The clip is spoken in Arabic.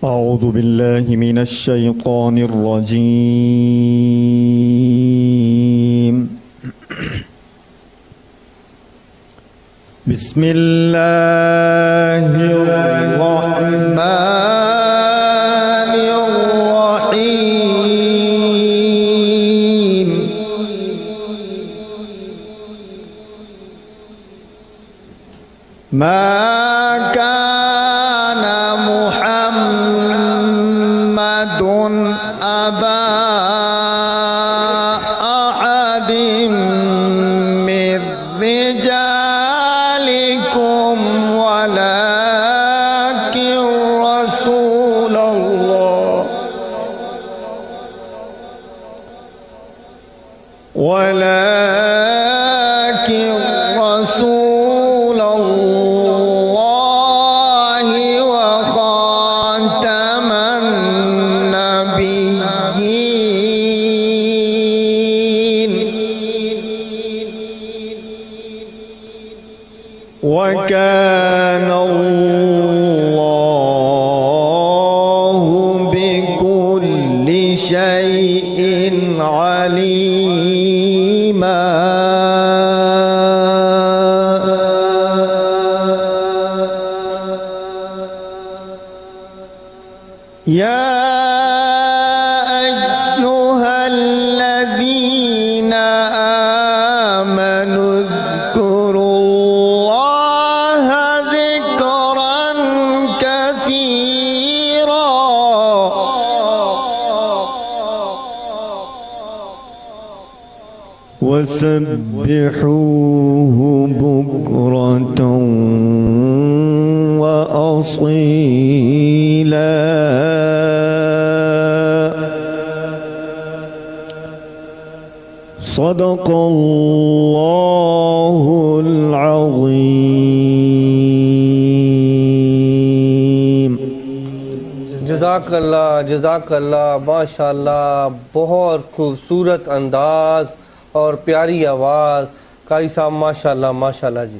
أعوذ بالله من الشيطان الرجيم. بسم الله الرحمن الرحيم. ما كان محمد أبا أحد من رجالكم ولكن رسول الله وخاتم النبيين وكان الله بكل شيء عليما. يا أيها الذين آمنوا اذكروا الله ذكرا كثيرا وسبحوه بكرة وأصيلا. صدق الله العظيم. जज़ाकल्लाह माशाअल्लाह, बहुत खूबसूरत अंदाज और प्यारी आवाज़। कारी साहब माशाअल्लाह माशाअल्लाह जी।